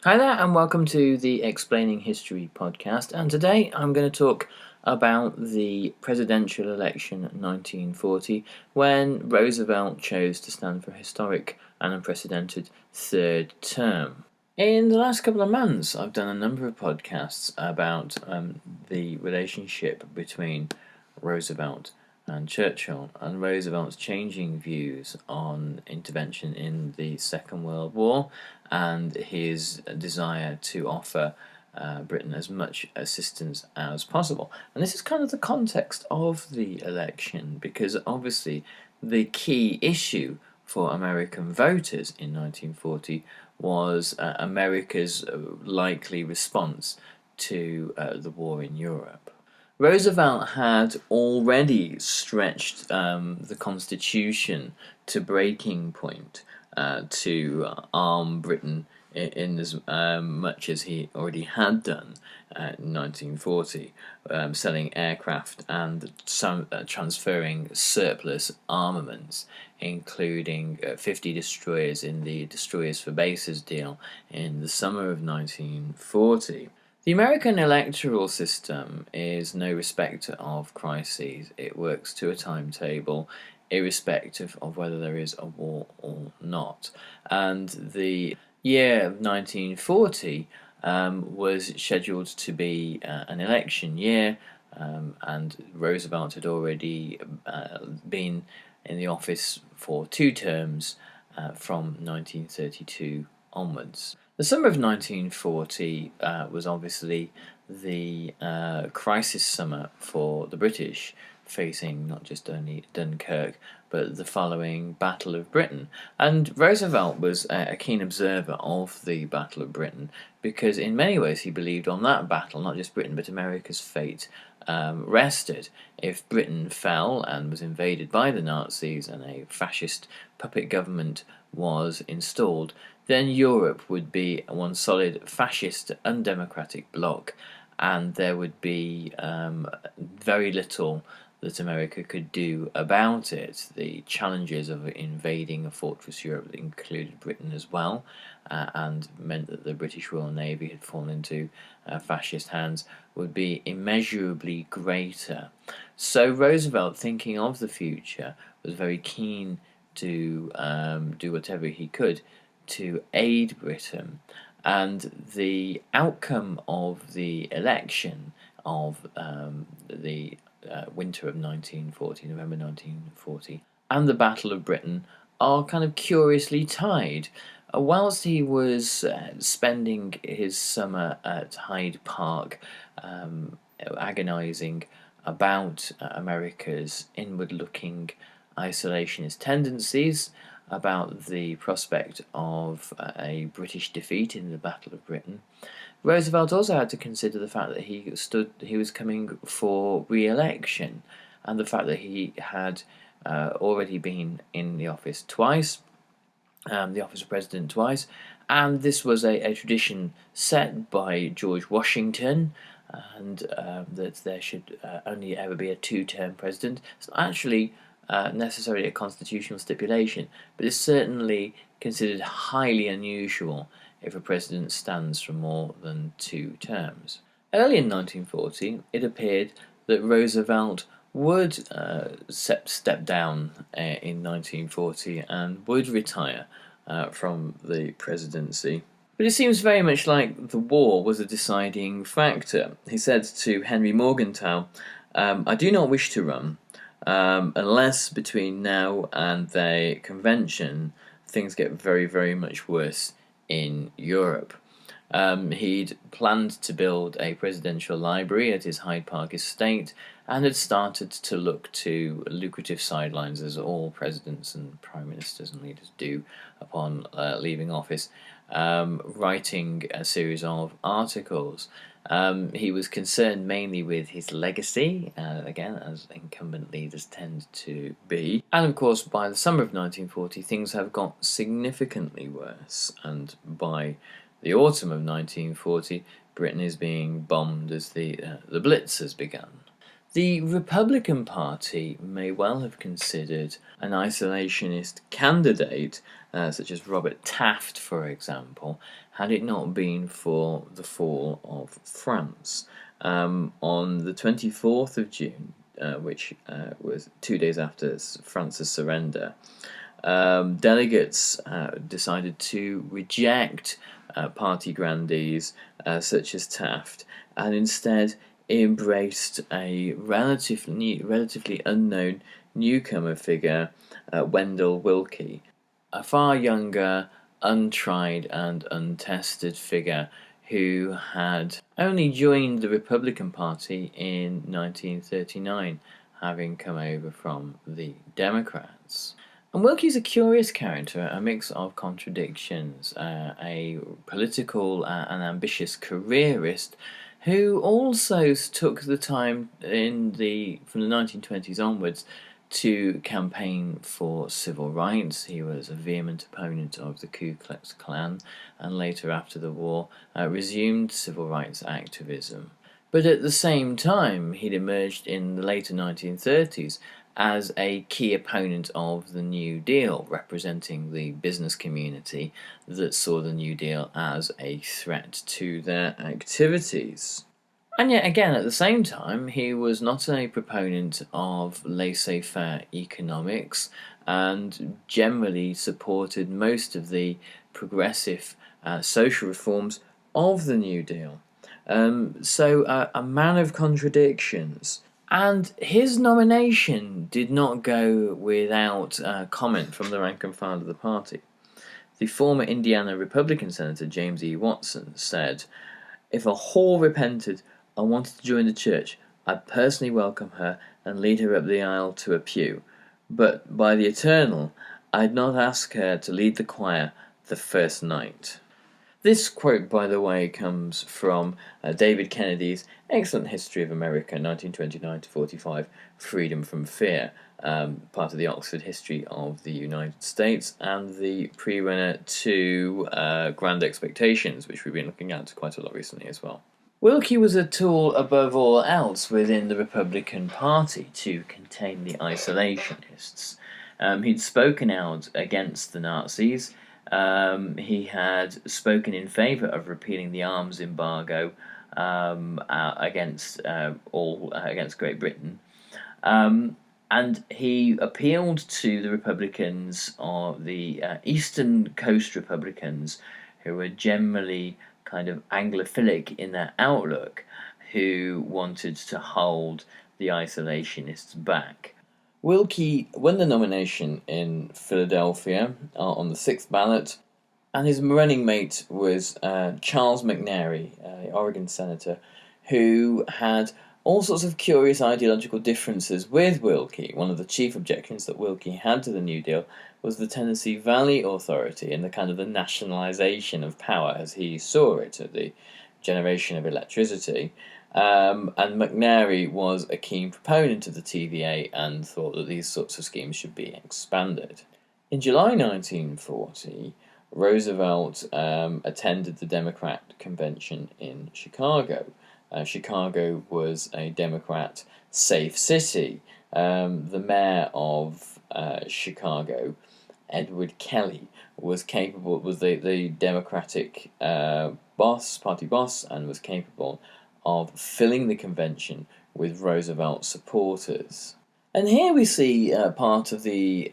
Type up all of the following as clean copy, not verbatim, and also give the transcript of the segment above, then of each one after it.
Hi there, and welcome to the Explaining History podcast. And today I'm going to talk about the presidential election 1940, when Roosevelt chose to stand for a historic and unprecedented third term. In the last couple of months, I've done a number of podcasts about the relationship between Roosevelt and Churchill, and Roosevelt's changing views on intervention in the Second World War and his desire to offer Britain as much assistance as possible. And this is kind of the context of the election, because obviously the key issue for American voters in 1940 was America's likely response to the war in Europe. Roosevelt had already stretched the Constitution to breaking point to arm Britain in as much as he already had done in 1940, selling aircraft and transferring surplus armaments, including 50 destroyers in the Destroyers for Bases deal in the summer of 1940. The American electoral system is no respecter of crises. It works to a timetable, irrespective of whether there is a war or not. And the year of 1940 was scheduled to be an election year, and Roosevelt had already been in the office for 2 terms from 1932 onwards. The summer of 1940 was obviously the crisis summer for the British, facing not just only Dunkirk, but the following Battle of Britain. And Roosevelt was a keen observer of the Battle of Britain, because in many ways he believed on that battle, not just Britain, but America's fate rested. If Britain fell and was invaded by the Nazis and a fascist puppet government was installed, then Europe would be one solid fascist, undemocratic bloc, and there would be very little that America could do about it. The challenges of invading a fortress Europe that included Britain as well, and meant that the British Royal Navy had fallen into fascist hands, would be immeasurably greater. So Roosevelt, thinking of the future, was very keen to do whatever he could to aid Britain. And the outcome of the election of the winter of 1940, November 1940, and the Battle of Britain are kind of curiously tied. Whilst he was spending his summer at Hyde Park, agonising about America's inward-looking isolationist tendencies, about the prospect of a British defeat in the Battle of Britain, Roosevelt also had to consider the fact that he was coming for re-election, and the fact that he had already been in the office twice, the office of president twice, and this was a tradition set by George Washington, and that there should only ever be a 2-term president. It's not actually necessarily a constitutional stipulation, but it's certainly considered highly unusual if a president stands for more than 2 terms. Early in 1940, it appeared that Roosevelt would step down in 1940 and would retire from the presidency. But it seems very much like the war was a deciding factor. He said to Henry Morgenthau, "I do not wish to run, unless between now and the convention things get very, very much worse in Europe." He'd planned to build a presidential library at his Hyde Park estate, and had started to look to lucrative sidelines, as all presidents and prime ministers and leaders do upon leaving office, writing a series of articles. He was concerned mainly with his legacy, again, as incumbent leaders tend to be. And of course, by the summer of 1940, things have got significantly worse, and by the autumn of 1940, Britain is being bombed as the Blitz has begun. The Republican Party may well have considered an isolationist candidate such as Robert Taft, for example, had it not been for the fall of France. On the 24th of June, which was 2 days after France's surrender, delegates decided to reject party grandees such as Taft, and instead embraced a relatively unknown newcomer figure, Wendell Willkie, a far younger, untried and untested figure who had only joined the Republican Party in 1939, having come over from the Democrats. And Willkie's a curious character, a mix of contradictions, a political and ambitious careerist who also took the time from the 1920s onwards to campaign for civil rights. He was a vehement opponent of the Ku Klux Klan, and later, after the war, resumed civil rights activism. But at the same time, he'd emerged in the later 1930s as a key opponent of the New Deal, representing the business community that saw the New Deal as a threat to their activities. And yet again, at the same time, he was not a proponent of laissez-faire economics and generally supported most of the progressive social reforms of the New Deal. So a man of contradictions. And his nomination did not go without comment from the rank and file of the party. The former Indiana Republican Senator James E. Watson said, "If a whore repented and wanted to join the church, I'd personally welcome her and lead her up the aisle to a pew. But by the Eternal, I'd not ask her to lead the choir the first night." This quote, by the way, comes from David Kennedy's excellent History of America, 1929 to 45, Freedom from Fear, part of the Oxford History of the United States, and the pre-runner to Grand Expectations, which we've been looking at quite a lot recently as well. Willkie was a tool above all else within the Republican Party to contain the isolationists. He'd spoken out against the Nazis. He had spoken in favour of repealing the arms embargo against Great Britain, and he appealed to the Republicans, or the Eastern Coast Republicans, who were generally kind of Anglophilic in their outlook, who wanted to hold the isolationists back. Willkie won the nomination in Philadelphia on the 6th ballot, and his running mate was Charles McNary, the Oregon senator, who had all sorts of curious ideological differences with Willkie. One of the chief objections that Willkie had to the New Deal was the Tennessee Valley Authority and the kind of the nationalization of power as he saw it, the generation of electricity. And McNary was a keen proponent of the TVA and thought that these sorts of schemes should be expanded. In July 1940, Roosevelt attended the Democrat convention in Chicago. Chicago was a Democrat safe city. The mayor of Chicago, Edward Kelly, was the Democratic party boss, and was capable of filling the convention with Roosevelt supporters. And here we see part of the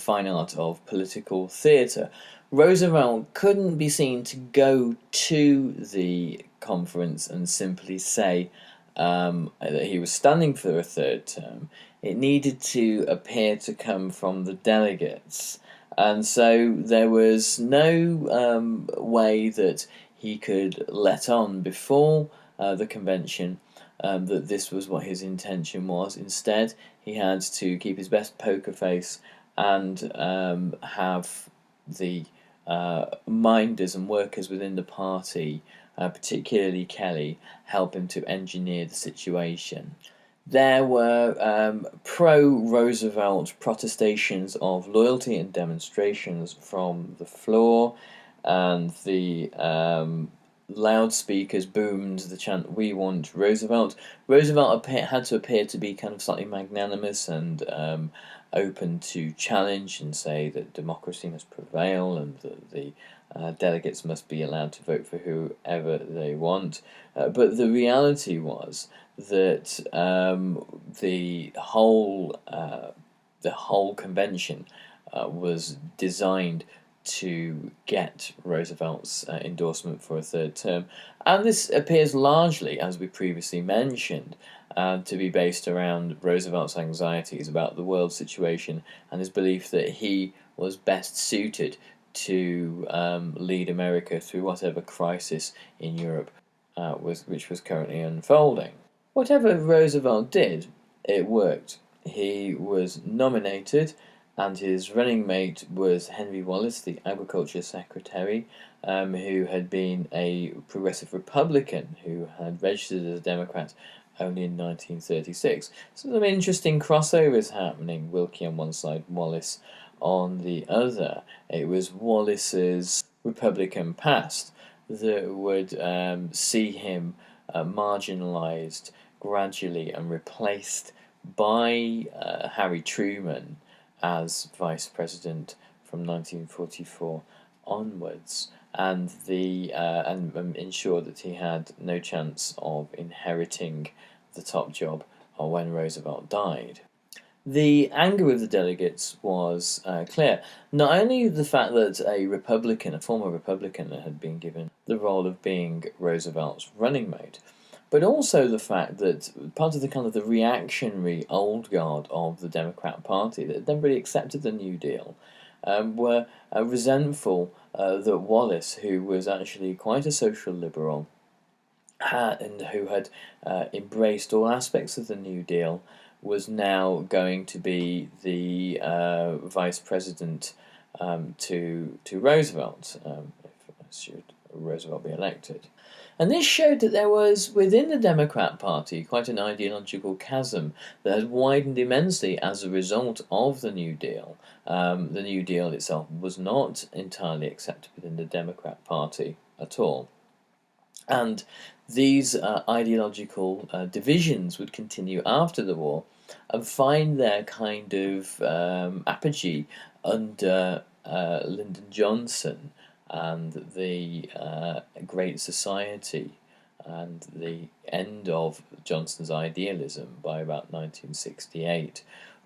fine art of political theatre. Roosevelt couldn't be seen to go to the conference and simply say that he was standing for a third term. It needed to appear to come from the delegates. And so there was no way that he could let on before the convention that this was what his intention was. Instead, he had to keep his best poker face and have the minders and workers within the party, particularly Kelly, help him to engineer the situation. There were pro-Roosevelt protestations of loyalty and demonstrations from the floor, and the loudspeakers boomed the chant, "We want Roosevelt." Roosevelt had to appear to be kind of slightly magnanimous and open to challenge and say that democracy must prevail and that the delegates must be allowed to vote for whoever they want. But the reality was that the whole convention was designed to get Roosevelt's endorsement for a third term. And this appears largely, as we previously mentioned, to be based around Roosevelt's anxieties about the world situation and his belief that he was best suited to lead America through whatever crisis in Europe which was currently unfolding. Whatever Roosevelt did, it worked. He was nominated, and his running mate was Henry Wallace, the Agriculture Secretary, who had been a progressive Republican who had registered as a Democrat only in 1936. So some interesting crossovers happening, Wilkie on one side, Wallace on the other. It was Wallace's Republican past that would see him marginalised gradually and replaced by Harry Truman as vice president from 1944 onwards, and ensured that he had no chance of inheriting the top job when Roosevelt died. The anger of the delegates was clear. Not only the fact that a former Republican, had been given the role of being Roosevelt's running mate, but also the fact that part of the reactionary old guard of the Democrat Party that had never really accepted the New Deal were resentful that Wallace, who was actually quite a social liberal, and who had embraced all aspects of the New Deal, was now going to be the vice president to Roosevelt, should Roosevelt be elected. And this showed that there was, within the Democrat Party, quite an ideological chasm that had widened immensely as a result of the New Deal. The New Deal itself was not entirely accepted within the Democrat Party at all. And these ideological divisions would continue after the war and find their kind of apogee under Lyndon Johnson and the Great Society and the end of Johnson's idealism by about 1968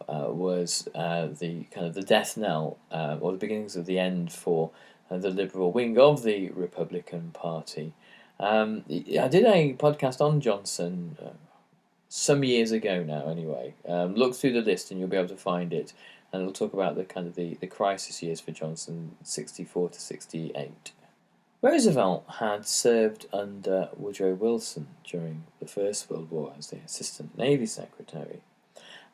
was the death knell or the beginnings of the end for the liberal wing of the Republican Party. I did a podcast on Johnson some years ago now. Anyway, look through the list and you'll be able to find it, and it'll talk about the crisis years for Johnson, 64 to 68. Roosevelt had served under Woodrow Wilson during the First World War as the Assistant Navy Secretary,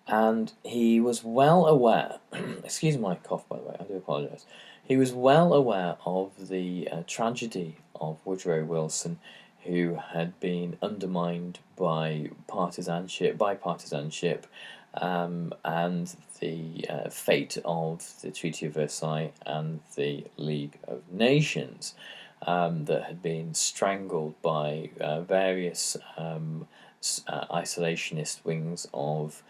and he was well aware. Excuse my cough, by the way. I do apologise. He was well aware of the tragedy of Woodrow Wilson, who had been undermined by partisanship, and the fate of the Treaty of Versailles and the League of Nations, that had been strangled by various isolationist wings of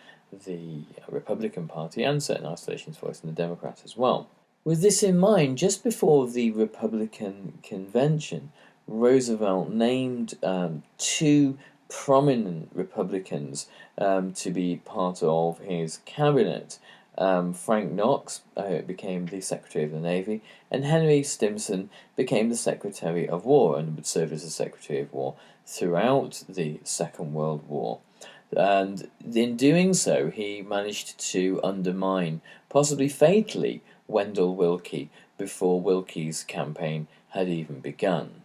the Republican Party and certain isolationist voices in the Democrats as well. With this in mind, just before the Republican convention, Roosevelt named two prominent Republicans to be part of his cabinet. Frank Knox became the Secretary of the Navy, and Henry Stimson became the Secretary of War and would serve as the Secretary of War throughout the Second World War. And in doing so, he managed to undermine, possibly fatally, Wendell Willkie before Willkie's campaign had even begun.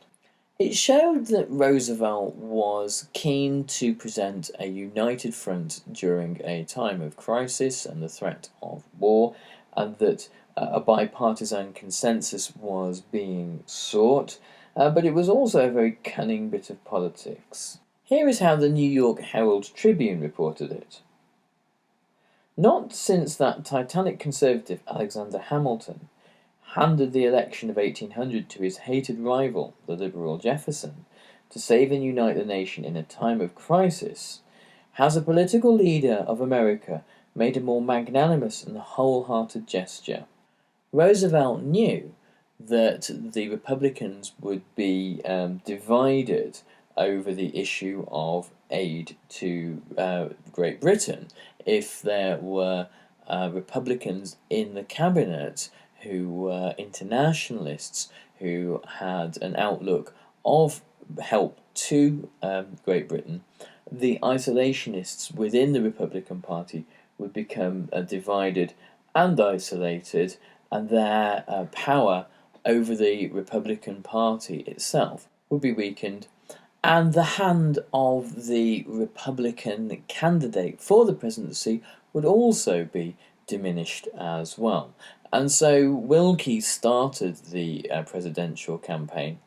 It showed that Roosevelt was keen to present a united front during a time of crisis and the threat of war, and that a bipartisan consensus was being sought, but it was also a very cunning bit of politics. Here is how the New York Herald Tribune reported it. Not since that Titanic conservative Alexander Hamilton handed the election of 1800 to his hated rival, the liberal Jefferson, to save and unite the nation in a time of crisis, has a political leader of America made a more magnanimous and wholehearted gesture. Roosevelt knew that the Republicans would be divided over the issue of aid to Great Britain if there were Republicans in the cabinet who were internationalists, who had an outlook of help to Great Britain. The isolationists within the Republican Party would become divided and isolated, and their power over the Republican Party itself would be weakened, and the hand of the Republican candidate for the presidency would also be diminished as well. And so Wilkie started the presidential campaign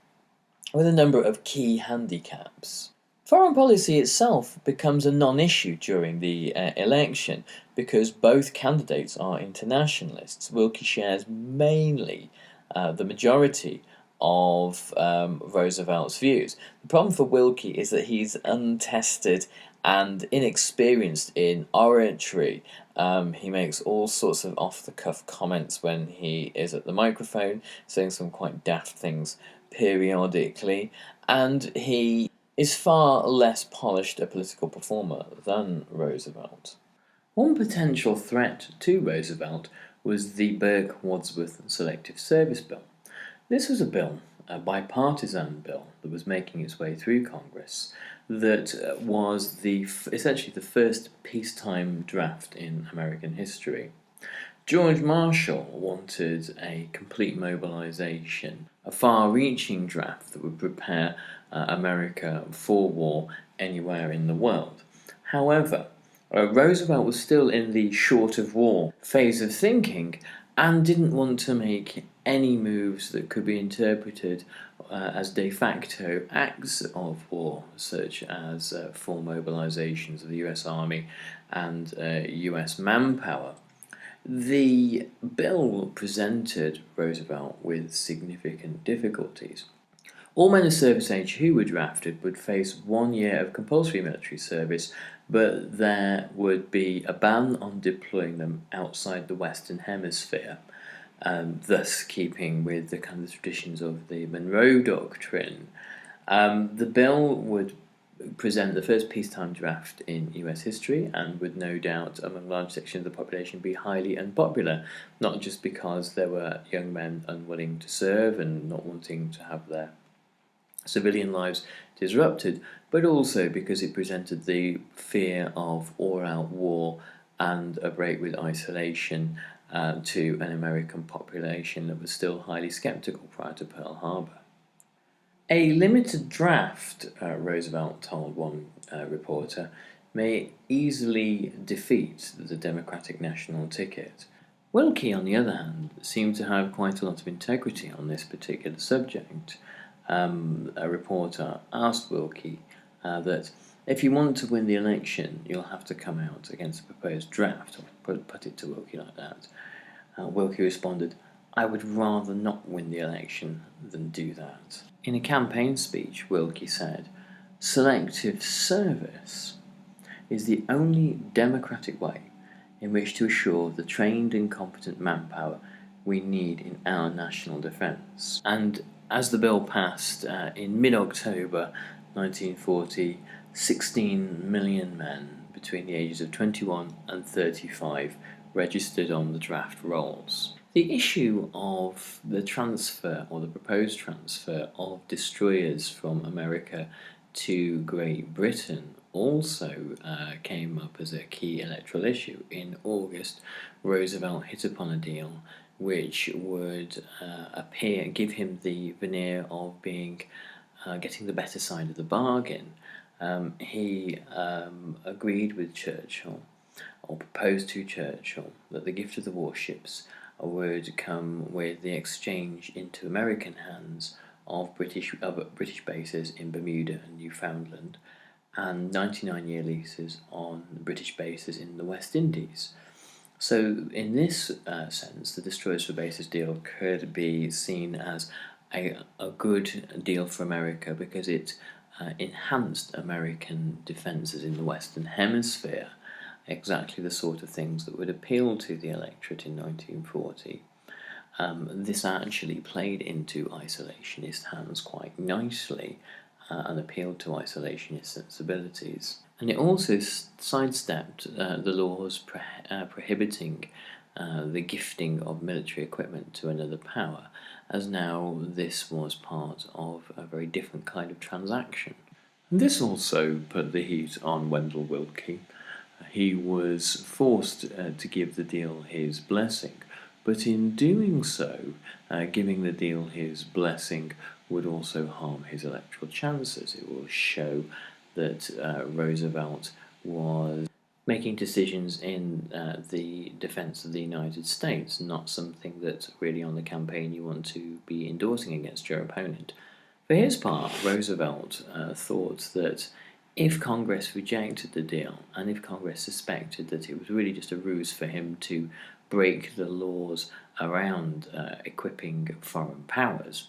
with a number of key handicaps. Foreign policy itself becomes a non-issue during the election because both candidates are internationalists. Wilkie shares mainly the majority of Roosevelt's views. The problem for Wilkie is that he's untested and inexperienced in oratory. He makes all sorts of off-the-cuff comments when he is at the microphone, saying some quite daft things periodically, and he is far less polished a political performer than Roosevelt. One potential threat to Roosevelt was the Burke-Wadsworth Selective Service Bill. This was a bill, a bipartisan bill, that was making its way through Congress, that was essentially the first peacetime draft in American history. George Marshall wanted a complete mobilization, a far-reaching draft that would prepare America for war anywhere in the world. However, Roosevelt was still in the short of war phase of thinking and didn't want to make any moves that could be interpreted as de facto acts of war, such as full mobilizations of the US Army and US manpower. The bill presented Roosevelt with significant difficulties. All men of service age who were drafted would face 1 year of compulsory military service, but there would be a ban on deploying them outside the Western Hemisphere, thus keeping with the kind of traditions of the Monroe Doctrine. The bill would present the first peacetime draft in US history and would no doubt among large sections of the population be highly unpopular, not just because there were young men unwilling to serve and not wanting to have their civilian lives disrupted, but also because it presented the fear of all-out war and a break with isolation to an American population that was still highly sceptical prior to Pearl Harbor. A limited draft, Roosevelt told one reporter, may easily defeat the Democratic national ticket. Wilkie, on the other hand, seemed to have quite a lot of integrity on this particular subject. A reporter asked Wilkie that if you want to win the election, you'll have to come out against a proposed draft, or put it to Wilkie like that. Wilkie responded, "I would rather not win the election than do that." In a campaign speech, Wilkie said, "Selective service is the only democratic way in which to assure the trained and competent manpower we need in our national defence." And as the bill passed in mid-October 1940, 16 million men between the ages of 21 and 35 registered on the draft rolls. The issue of the transfer, or the proposed transfer, of destroyers from America to Great Britain also came up as a key electoral issue. In August, Roosevelt hit upon a deal which would give him the veneer of getting the better side of the bargain. He agreed with Churchill, or proposed to Churchill, that the gift of the warships would come with the exchange into American hands of British bases in Bermuda and Newfoundland, and 99-year leases on British bases in the West Indies. So in this sense, the Destroyers for Bases deal could be seen as a good deal for America because it enhanced American defences in the Western Hemisphere. exactly the sort of things that would appeal to the electorate in 1940. This actually played into isolationist hands quite nicely and appealed to isolationist sensibilities. And it also sidestepped the laws prohibiting the gifting of military equipment to another power, as now this was part of a very different kind of transaction. And this also put the heat on Wendell Willkie. He was forced to give the deal his blessing, but in doing so, giving the deal his blessing would also harm his electoral chances. It will show that Roosevelt was making decisions in the defense of the United States, not something that really on the campaign you want to be endorsing against your opponent. For his part, Roosevelt thought that if Congress rejected the deal, and if Congress suspected that it was really just a ruse for him to break the laws around equipping foreign powers,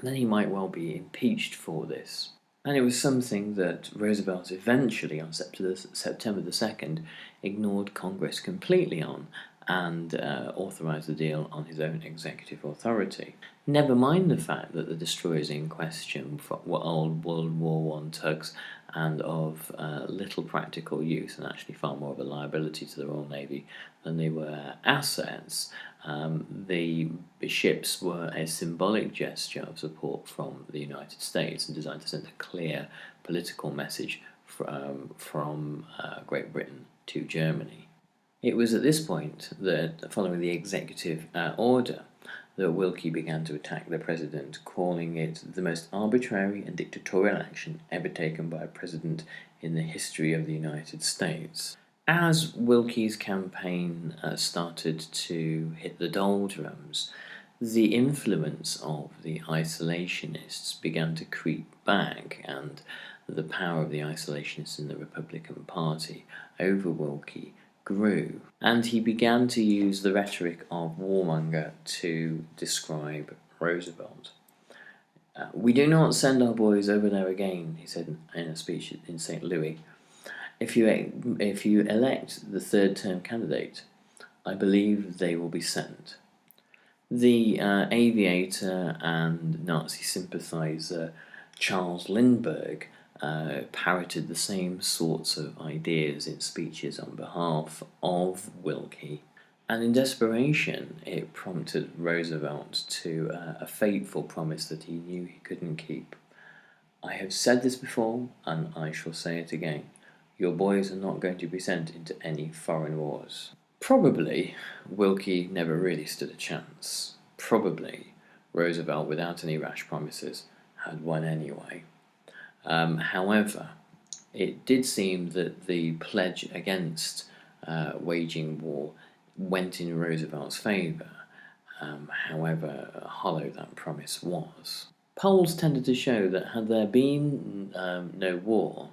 then he might well be impeached for this. And it was something that Roosevelt eventually, on September the 2nd, ignored Congress completely on and authorised the deal on his own executive authority. Never mind the fact that the destroyers in question were old World War I tugs and of little practical use, and actually far more of a liability to the Royal Navy than they were assets. The ships were a symbolic gesture of support from the United States and designed to send a clear political message from Great Britain to Germany. It was at this point that, following the executive order, that Willkie began to attack the president, calling it the most arbitrary and dictatorial action ever taken by a president in the history of the United States. As Willkie's campaign started to hit the doldrums, the influence of the isolationists began to creep back, and the power of the isolationists in the Republican Party over Willkie grew, and he began to use the rhetoric of warmonger to describe Roosevelt. We do not send our boys over there again, he said in a speech in St. Louis. If you elect the third-term candidate, I believe they will be sent. The aviator and Nazi sympathizer Charles Lindbergh parroted the same sorts of ideas in speeches on behalf of Willkie, and in desperation it prompted Roosevelt to a fateful promise that he knew he couldn't keep. I have said this before, and I shall say it again. Your boys are not going to be sent into any foreign wars. Probably Willkie never really stood a chance. Probably Roosevelt, without any rash promises, had won anyway. However, it did seem that the pledge against waging war went in Roosevelt's favour, however hollow that promise was. Polls tended to show that had there been no war,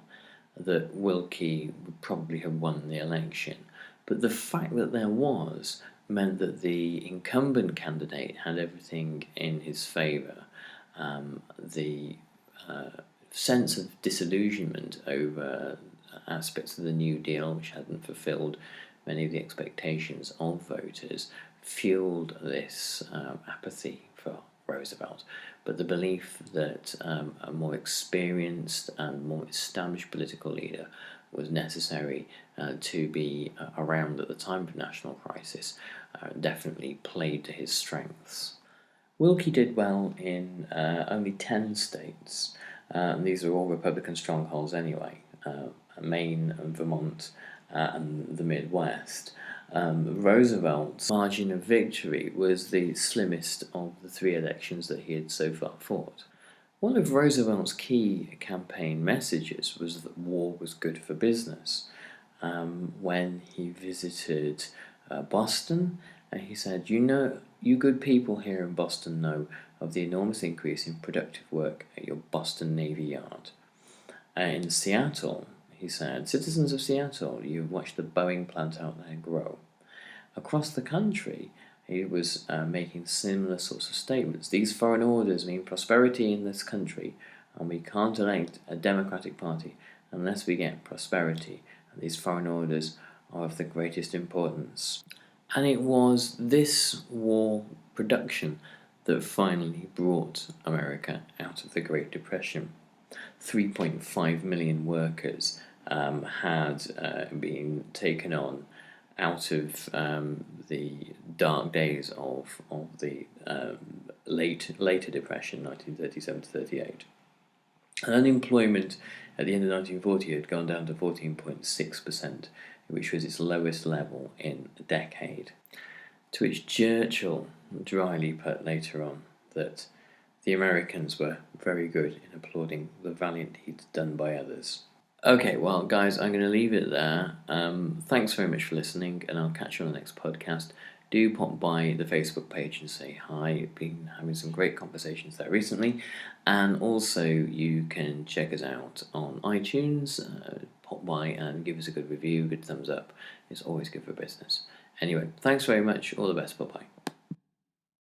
that Willkie would probably have won the election. But the fact that there was meant that the incumbent candidate had everything in his favour. The sense of disillusionment over aspects of the New Deal, which hadn't fulfilled many of the expectations of voters, fueled this apathy for Roosevelt. But the belief that a more experienced and more established political leader was necessary to be around at the time of national crisis definitely played to his strengths. Willkie did well in only 10 states. These are all Republican strongholds anyway, Maine and Vermont and the Midwest. Roosevelt's margin of victory was the slimmest of the three elections that he had so far fought. One of Roosevelt's key campaign messages was that war was good for business. When he visited Boston, he said, you good people here in Boston know of the enormous increase in productive work at your Boston Navy Yard. In Seattle, he said, citizens of Seattle, you've watched the Boeing plant out there grow. Across the country, he was making similar sorts of statements. These foreign orders mean prosperity in this country, and we can't elect a Democratic Party unless we get prosperity. These foreign orders are of the greatest importance. And it was this war production that finally brought America out of the Great Depression. 3.5 million workers had been taken on out of the dark days of the later Depression, 1937 to 38. And unemployment at the end of 1940 had gone down to 14.6%, which was its lowest level in a decade. To which Churchill dryly put later on that the Americans were very good in applauding the valiant deeds done by others. Okay, well, guys, I'm going to leave it there. Thanks very much for listening, and I'll catch you on the next podcast. Do pop by the Facebook page and say hi. I've been having some great conversations there recently. And also, you can check us out on iTunes. Pop by and give us a good review, good thumbs up. It's always good for business. Anyway, thanks very much. All the best. Bye-bye.